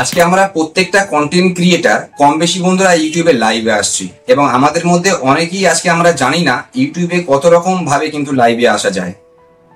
আজকে আমরা প্রত্যেকটা কন্টেন্ট ক্রিয়েটার কম বেশি বন্ধুরা ইউটিউবে লাইভে আসছি এবং আমাদের মধ্যে অনেকেই আজকে আমরা জানি না ইউটিউবে কত রকম ভাবে কিন্তু লাইভে আসা যায়।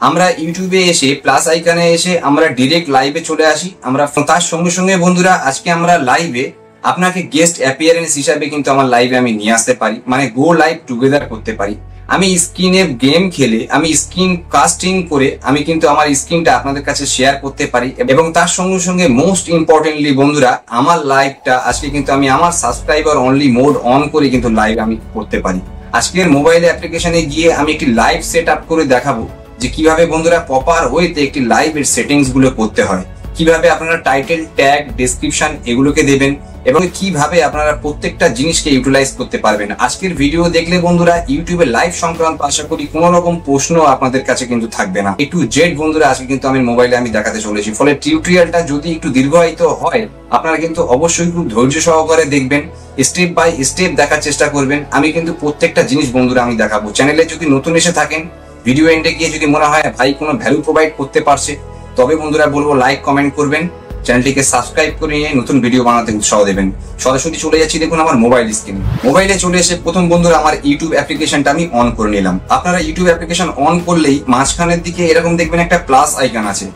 আমরা ইউটিউবে এসে প্লাস আইকনে এসে আমরা ডিরেক্ট লাইভে চলে আসি। আমরা তার সঙ্গে সঙ্গে বন্ধুরা আজকে আমরা লাইভে আপনাকে গেস্ট অ্যাপিয়ারেন্স হিসাবে কিন্তু আমার লাইভে আমি নিয়ে আসতে পারি, মানে গো লাইভ টুগেদার করতে পারি। আমি স্ক্রিনে গেম খেলে আমি স্ক্রিন কাস্টিং করে আমি কিন্তু আমার স্ক্রিনটা আপনাদের কাছে শেয়ার করতে পারি এবং তার সঙ্গে সঙ্গে মোস্ট ইম্পর্টেন্টলি বন্ধুরা আমার লাইভটা আজকে কিন্তু আমি আমার সাবস্ক্রাইবার অনলি মোড অন করে কিন্তু লাইভ আমি করতে পারি। আজকের মোবাইল অ্যাপ্লিকেশনে গিয়ে আমি একটি লাইভ সেট আপ করে দেখাবো যে কিভাবে বন্ধুরা প্রপার ওয়েতে একটি লাইভের সেটিংস গুলো করতে হয়, কিভাবে আপনারা টাইটেল, ট্যাগ, ডেসক্রিপশন এগুলোকে দেবেন এবং কিভাবে আপনারা প্রত্যেকটা জিনিসকে ইউটিলাইজ করতে পারবেন। আজকের ভিডিও দেখলে বন্ধুরা ইউটিউবে লাইভ সংক্রান্ত আশা করি কোনো রকম প্রশ্ন আপনাদের কাছে কিন্তু থাকবে না। একটু জেড বন্ধুরা আজকে কিন্তু আমি মোবাইলে আমি দেখাতে চলেছি, ফলে টিউটোরিয়ালটা যদি একটু দীর্ঘায়িত হয় আপনারা কিন্তু অবশ্যই খুব ধৈর্য সহকারে দেখবেন, স্টেপ বাই স্টেপ দেখার চেষ্টা করবেন। আমি কিন্তু প্রত্যেকটা জিনিস বন্ধুরা আমি দেখাবো। চ্যানেলে যদি নতুন এসে থাকেন ভিডিও এন্ডে গিয়ে যদি মনে হয় ভাই কোনো ভ্যালু প্রোভাইড করতে পারছে তবে বন্ধুরা বলবো লাইক কমেন্ট করবেন, চ্যানেলটিকে সাবস্ক্রাইব করে নিয়ে নতুন ভিডিও বানাতে উৎসাহ দেবেন। সরাসরি চলে যাচ্ছি দেখুন আমার মোবাইল স্ক্রিনে। মোবাইলে চলে এসে প্রথম বন্ধুরা আমার ইউটিউব অ্যাপ্লিকেশনটা আমি অন করে নিলাম। আপনারা ইউটিউব অ্যাপ্লিকেশন অন করলেই মাঝখানের দিকে এরকম দেখবেন একটা প্লাস আইকন আছে।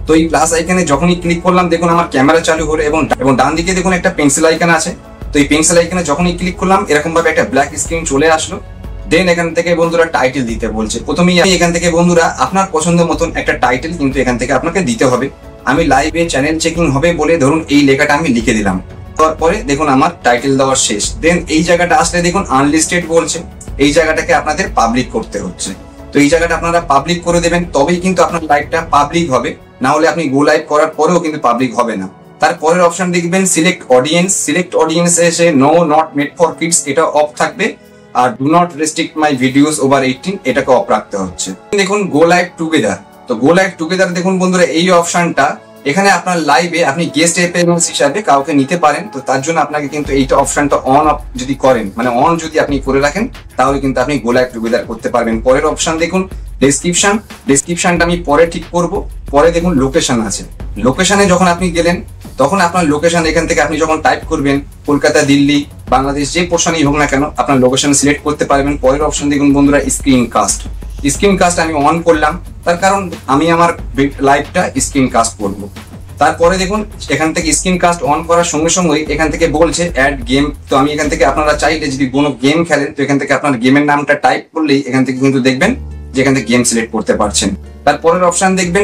তো এই প্লাস আইকনে যখনই ক্লিক করলাম দেখুন আমার ক্যামেরা চালু হলো এবং ডান দিকে দেখুন একটা পেন্সিল আইকন আছে। তো এই পেন্সিল আইকনে যখনই ক্লিক করলাম এরকম ভাবে একটা ব্ল্যাক স্ক্রিন চলে আসলো। দেন এখান থেকে বন্ধুরা টাইটেল দিতে বলছে। প্রথমেই আমি এখান থেকে বন্ধুরা আপনার পছন্দ মতন একটা টাইটেল কিন্তু এখান থেকে আপনাকে দিতে হবে। আমি লাইভে চ্যানেল চেকিং হবে বলে ধরুন এই লেখাটা আমি লিখে দিলাম। তারপরে দেখুন আমার টাইটেল দেওয়ার শেষ। দেন এই জায়গাটা আসলে দেখুন আনলিস্টেড বলছে, এই জায়গাটাকে আপনাদের পাবলিক করতে হচ্ছে। তো এই জায়গাটা আপনারা পাবলিক করে দেবেন তবেই কিন্তু আপনার লাইভটা পাবলিক হবে, না হলে আপনি গো লাইভ করার পরেও কিন্তু পাবলিক হবে না। তারপরের অপশন দেখবেন সিলেক্ট অডিয়েন্স। সিলেক্ট অডিয়েন্স এসে no not made for kids এটা অফ থাকবে, আর do not restrict my videos over 18 এটাকে অফ রাখতে হচ্ছে। দেখুন গো লাইভ টুগেদার। তো গো লাইভ টুগেদার দেখুন বন্ধুরা এই অপশনটা এখানে আপনার লাইভে আপনি গেস্ট অ্যাপিয়ারেন্স হিসাবে কাউকে নিতে পারেন। তো তার জন্য আপনাকে কিন্তু এইটা অপশনটা অন অফ যদি করেন, মানে অন যদি আপনি করে রাখেন তাহলে কিন্তু আপনি গো লাইভ টুগেদার করতে পারবেন। পরের অপশন দেখুন ডেসক্রিপশন। ডেসক্রিপশনটা আমি পরে ঠিক করব। পরে দেখুন লোকেশন আছে। লোকেশনে যখন আপনি গেলেন তখন আপনার লোকেশন এখান থেকে আপনি যখন টাইপ করবেন কলকাতা, দিল্লি, বাংলাদেশ যে পোর্শনেই হোক না কেন আপনার লোকেশন সিলেক্ট করতে পারবেন। পরের অপশন দেখুন বন্ধুরা স্ক্রিন কাস্ট। স্ক্রিন কাস্ট আমি অন করলাম, তার কারণ আমি আমার লাইভটা স্ক্রিন কাস্ট করব। তারপরে দেখুন এখান থেকে স্ক্রিন কাস্ট অন করার সঙ্গে সঙ্গে এখান থেকে বলছে অ্যাড গেম। তো আমি এখান থেকে আপনারা চাইলে যদি কোনো গেম খেলেন তো এখান থেকে আপনার গেমের নামটা টাইপ করলেই এখান থেকে কিন্তু দেখবেন যে এখান থেকে গেম সিলেক্ট করতে পারছেন। তারপরের অপশন দেখবেন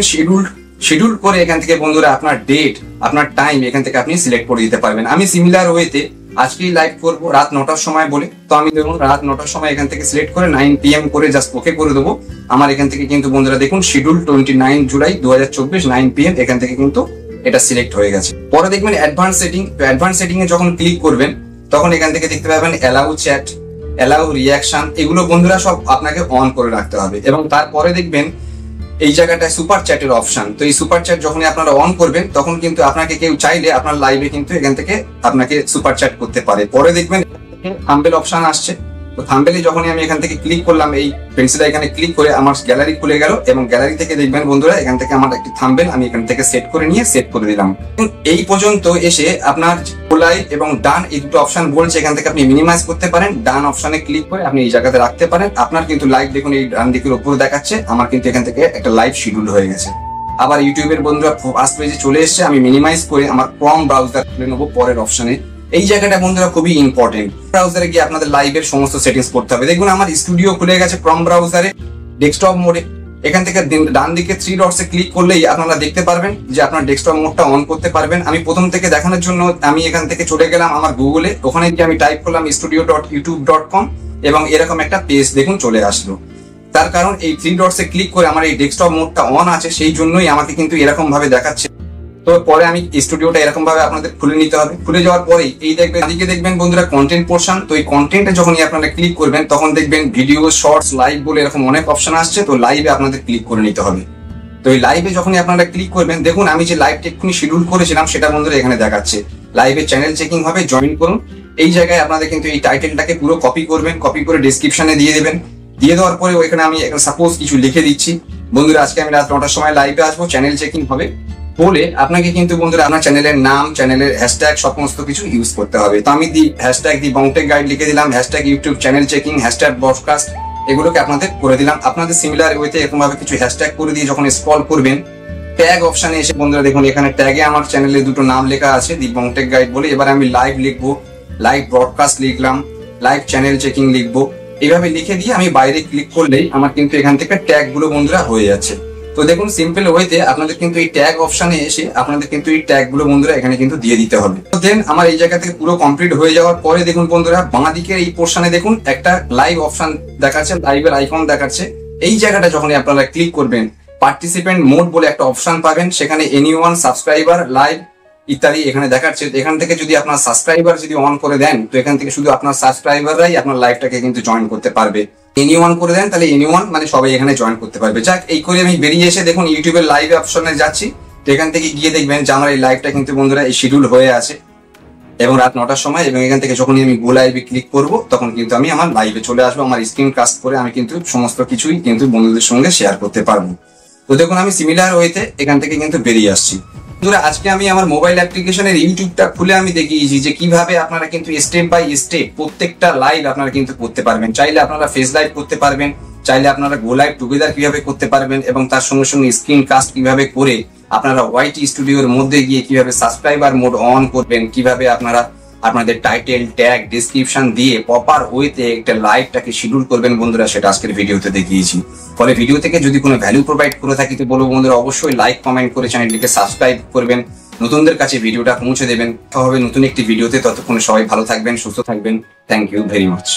শিডিউল করে এখান থেকে বন্ধুরা আপনার ডেট, আপনার টাইম এখান থেকে আপনি সিলেক্ট করে দিতে পারবেন। আমি সিমিলার ওয়েতে আজকেই লাইভ করবো রাত 9টার সময় বলে, তো আমি দেখুন রাত 9টার সময় এখান থেকে সিলেক্ট করে 9 PM করে জাস্ট ওকে করে দেবো। আমার এখান থেকে কিন্তু বন্ধুরা দেখুন শিডিউল 29 জুলাই 2024 9 PM এখান থেকে কিন্তু এটা সিলেক্ট হয়ে গেছে। পরে দেখবেন অ্যাডভান্স সেটিং। তো অ্যাডভান্স সেটিং এ যখন ক্লিক করবেন তখন এখান থেকে দেখতে পাবেন অ্যালাউ চ্যাট, অ্যালাউ রিয়াকশন, এগুলো বন্ধুরা সব আপনাকে অন করে রাখতে হবে। এবং তারপরে দেখবেন এই জায়গাটায় সুপার চ্যাটের অপশন। তো এই সুপার চ্যাট যখনই আপনারা অন করবেন তখন কিন্তু আপনাকে কেউ চাইলে আপনার লাইভে কিন্তু এখান থেকে আপনাকে সুপার চ্যাট করতে পারে। পরে দেখবেন থাম্বনেল অপশন আসছে। তো থাম্বনেলে যখনই আমি এখান থেকে ক্লিক করলাম এই পেন্সিল এখানে ক্লিক করে আমার গ্যালারি খুলে গেল এবং গ্যালারি থেকে দেখবেন বন্ধুরা এখান থেকে আমার একটি থাম্বনেল আমি এখান থেকে সেট করে নিয়ে সেট করে দিলাম। এই পর্যন্ত এসে আপনার লাইভ এবং ডান এই দুটো অপশন বলছে এখান থেকে আপনি মিনিমাইজ করতে পারেন। ডান অপশনে ক্লিক করে আপনি এই জায়গাতে রাখতে পারেন। আপনার কিন্তু লাইভ দেখুন এই ডান দিকের উপরে দেখাচ্ছে আমার কিন্তু এখান থেকে একটা লাইভ শিডিউল হয়ে গেছে। আবার ইউটিউবের বন্ধুরা ফার্স্ট পেজে চলে এসছে। আমি মিনিমাইজ করে আমার ক্রোম ব্রাউজার খুলে নেবো পরের অপশনে। এই জায়গাটা বন্ধুরা খুবই ইম্পর্টেন্ট। ব্রাউজারে গিয়ে আপনাদের লাইভের সমস্ত সেটিংস করতে হবে। দেখুন আমার স্টুডিও খুলে গেছে ক্রোম ব্রাউজারে ডেস্কটপ মোডে। এখান থেকে ডান দিকে 3 ডটসে ক্লিক করলেই আপনারা দেখতে পারবেন যে আপনার ডেস্কটপ মোডটা অন করতে পারবেন। আমি প্রথম থেকে দেখানোর জন্য আমি এখান থেকে চলে গেলাম আমার গুগলে। ওখানে গিয়ে আমি টাইপ করলাম studio.youtube.com এবং এরকম একটা পেজ দেখুন চলে আসলো। তার কারণ এই 3 ডটসে ক্লিক করে আমার এই ডেস্কটপ মোডটা অন আছে, সেই জন্যই আমাকে কিন্তু এরকম ভাবে দেখাচ্ছে। তো পরে আমি স্টুডিওটা এরকম ভাবে আপনাদের খুলে নিতে হবে। খুলে যাওয়ার পরেই এই দেখবেন এদিকে দেখবেন বন্ধুরা কন্টেন্ট পোর্শন। তো এই কন্টেন্টে যখনই আপনারা ক্লিক করবেন তখন দেখবেন ভিডিও, শর্টস, লাইভ বলে এরকম অনেক অপশন আসছে। তো লাইভে আপনাদের ক্লিক করে নিতে হবে। তো এই লাইভে যখনই আপনারা ক্লিক করবেন দেখুন আমি যে লাইভটা এক্ষুনি শিডিউল করেছিলাম সেটা বন্ধুরা এখানে দেখাচ্ছে। লাইভে চ্যানেল চেকিং হবে, জয়েন করুন। এই জায়গায় আপনাদের কিন্তু এই টাইটেলটাকে পুরো কপি করবেন, কপি করে ডেসক্রিপশনে দিয়ে দেবেন। দিয়ে দেওয়ার পরে ওইখানে আমি সাপোজ কিছু লিখে দিচ্ছি বন্ধুরা আজকে আমি রাত 9টার সময় লাইভে আসবো, চ্যানেল চেকিং হবে। বলে আপনাকে কিন্তু বন্ধুরা আপনার চ্যানেলের নাম, চ্যানেলের হ্যাশট্যাগ সমস্ত কিছু ইউজ করতে হবে। তো আমি হ্যাশট্যাগ দি বংটেক গাইড লিখে দিলাম, hashtag YouTube channel checking, hashtag broadcast, এগুলোকে আপনাদের করে দিলাম। আপনাদের সিমিলার ওয়েতে এরকম ভাবে কিছু হ্যাশট্যাগ করে দিয়ে যখন স্ক্রল করবেন, ট্যাগ অপশনে এসে বন্ধুরা দেখুন এখানে ট্যাগে আমার চ্যানেলে দুটো নাম লেখা আছে, দি বংটেক গাইড বলে। এবার আমি লাইভ লিখবো, লাইভ ব্রডকাস্ট লিখলাম, লাইভ চ্যানেল চেকিং লিখবো। এইভাবে লিখে দিয়ে আমি বাইরে ক্লিক করলেই আমার কিন্তু এখান থেকে ট্যাগ গুলো বন্ধুরা হয়ে যাচ্ছে। তো দেখুন সিম্পল ওয়েতে আপনাদের কিন্তু এই ট্যাগ অপশনে এসে আপনাদের কিন্তু এই ট্যাগ গুলো বন্ধুরা এখানে কিন্তু দিয়ে দিতে হবে। তো দেন আমার এই জায়গা থেকে পুরো কমপ্লিট হয়ে যাওয়ার পরে দেখুন বন্ধুরা বাঁ দিকের এই পোর্শনে দেখুন একটা লাইভ অপশন দেখাচ্ছে, লাইভের আইকন দেখাচ্ছে। এই জায়গাটা যখন আপনারা ক্লিক করবেন, পার্টিসিপেন্ট মোড বলে একটা অপশন পাবেন, সেখানে এনিওয়ান সাবস্ক্রাইবার লাইভ ইত্যাদি এখানে দেখাচ্ছে। এখান থেকে যদি আপনার সাবস্ক্রাইবার যদি অন করে দেন, তো এখান থেকে শুধু আপনার সাবস্ক্রাইবাররাই আপনার লাইভটাকে কিন্তু জয়েন করতে পারবে। এনিওয়ান করে দেন তাহলে এনিওয়ান মানে সবাই এখানে জয়েন করতে পারবে। যাক, এই করে আমি বেরিয়ে এসে দেখুন ইউটিউবের লাইভ অপশনে যাচ্ছি। তো এখান থেকে গিয়ে দেখবেন যে আমার এই লাইভটা কিন্তু বন্ধুরা এই শিডিউল হয়ে আছে এবং রাত 9টার সময়। এবং এখান থেকে যখনই আমি গো লাইভে ক্লিক করব তখন কিন্তু আমি আমার লাইভে চলে আসবো। আমার স্ক্রিন কাস্ট করে আমি কিন্তু সমস্ত কিছুই কিন্তু বন্ধুদের সঙ্গে শেয়ার করতে পারবো। তো দেখুন আমি সিমিলার ওয়েতে এখান থেকে কিন্তু বেরিয়ে আসছি। বন্ধুরা আজকে আমি আমার মোবাইল অ্যাপ্লিকেশনের ইউটিউবটা খুলে আমি দেখিয়েছি যে কিভাবে আপনারা কিন্তু স্টেপ বাই স্টেপ প্রত্যেকটা লাইভ আপনারা কিন্তু করতে পারবেন। চাইলে আপনারা ফেস লাইভ করতে পারবেন, চাইলে আপনারা গো লাইভ টুগেদার কিভাবে করতে পারবেন, এবং তার সঙ্গে সঙ্গে স্ক্রিন কাস্ট কিভাবে করে আপনারা ওয়াইটি স্টুডিওর মধ্যে গিয়ে কিভাবে সাবস্ক্রাইবার মোড অন করবেন, কিভাবে আপনারা আপনাদের টাইটেল, ট্যাগ, ডেসক্রিপশন দিয়ে প্রপার ওয়েতে একটা লাইভটাকে শিডিউল করবেন বন্ধুরা, সেটা আজকের ভিডিওতে দেখিয়েছি। ফলে ভিডিও থেকে যদি কোনো ভ্যালু প্রোভাইড করে থাকি তো বলবো বন্ধুরা অবশ্যই লাইক, কমেন্ট করে চ্যানেলটিকে সাবস্ক্রাইব করবেন, নতুনদের কাছে ভিডিওটা পৌঁছে দেবেন। হবে নতুন একটি ভিডিওতে, ততক্ষণ সবাই ভালো থাকবেন, সুস্থ থাকবেন। Thank you very much.